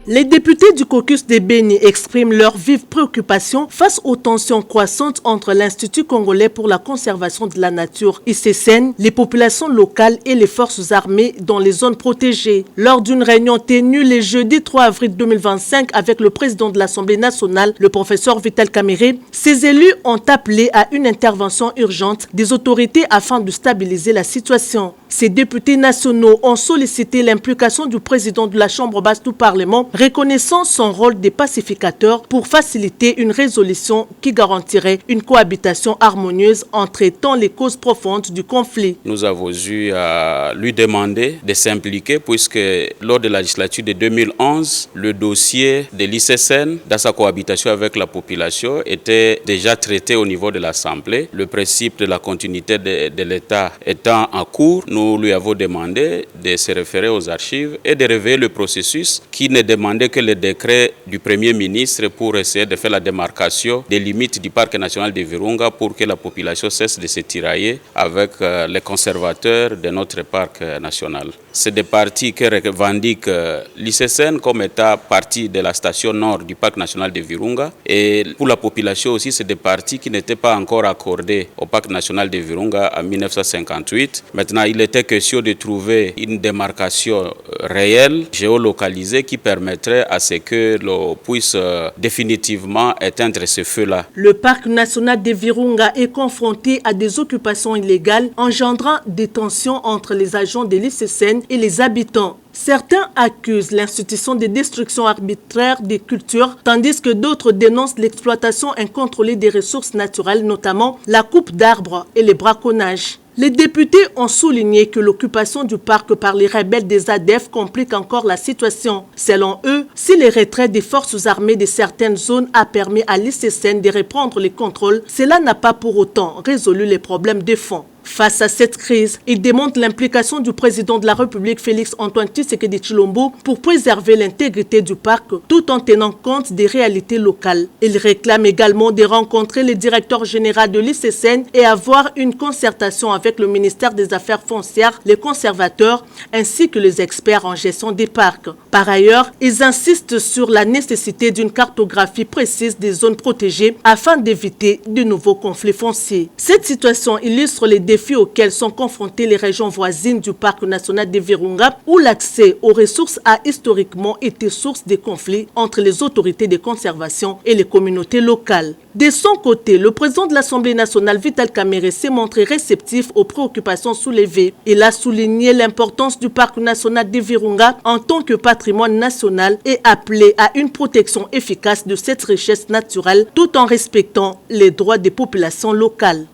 Les députés du caucus des Béni expriment leurs vives préoccupations face aux tensions croissantes entre l'Institut congolais pour la conservation de la nature, ICCN, les populations locales et les forces armées dans les zones protégées. Lors d'une réunion tenue le jeudi 3 avril 2025 avec le président de l'Assemblée nationale, le professeur Vital Kamerhe, ces élus ont appelé à une intervention urgente des autorités afin de stabiliser la situation. Ces députés nationaux ont sollicité l'implication du président de la Chambre basse du Parlement, reconnaissant son rôle de pacificateur pour faciliter une résolution qui garantirait une cohabitation harmonieuse en traitant les causes profondes du conflit. Nous avons eu à lui demander de s'impliquer puisque lors de la législature de 2011, le dossier de l'ICCN dans sa cohabitation avec la population était déjà traité au niveau de l'Assemblée. Le principe de la continuité de l'État étant en cours, nous lui avons demandé de se référer aux archives et de révéler le processus qui ne demandait que le décret du Premier ministre pour essayer de faire la démarcation des limites du parc national de Virunga pour que la population cesse de se tirailler avec les conservateurs de notre parc national. C'est des parties qui revendiquent l'ICCN comme étant partie de la station nord du parc national de Virunga. Et pour la population aussi, c'est des parties qui n'étaient pas encore accordées au parc national de Virunga en 1958. Maintenant, il était question de trouver une démarcation réelle, géolocalisée, qui permettrait à ce que l'on puisse définitivement éteindre ce feu-là. Le parc national de Virunga est confronté à des occupations illégales, engendrant des tensions entre les agents de l'ICCN et les habitants. Certains accusent l'institution de destruction arbitraire des cultures, tandis que d'autres dénoncent l'exploitation incontrôlée des ressources naturelles, notamment la coupe d'arbres et les braconnages. Les députés ont souligné que l'occupation du parc par les rebelles des ADF complique encore la situation. Selon eux, si le retrait des forces armées de certaines zones a permis à l'ICCN de reprendre les contrôles, cela n'a pas pour autant résolu les problèmes de fond. Face à cette crise, il démontre l'implication du président de la République Félix Antoine Tshisekedi Tshilombo pour préserver l'intégrité du parc tout en tenant compte des réalités locales. Il réclame également de rencontrer le directeur général de l'ICCN et avoir une concertation avec le ministère des Affaires foncières, les conservateurs ainsi que les experts en gestion des parcs. Par ailleurs, ils insistent sur la nécessité d'une cartographie précise des zones protégées afin d'éviter de nouveaux conflits fonciers. Cette situation illustre les défis auxquels sont confrontées les régions voisines du parc national de Virunga, où l'accès aux ressources a historiquement été source de conflits entre les autorités de conservation et les communautés locales. De son côté, le président de l'Assemblée nationale, Vital Kamerhe, s'est montré réceptif aux préoccupations soulevées. Il a souligné l'importance du parc national de Virunga en tant que patrimoine national et appelé à une protection efficace de cette richesse naturelle tout en respectant les droits des populations locales.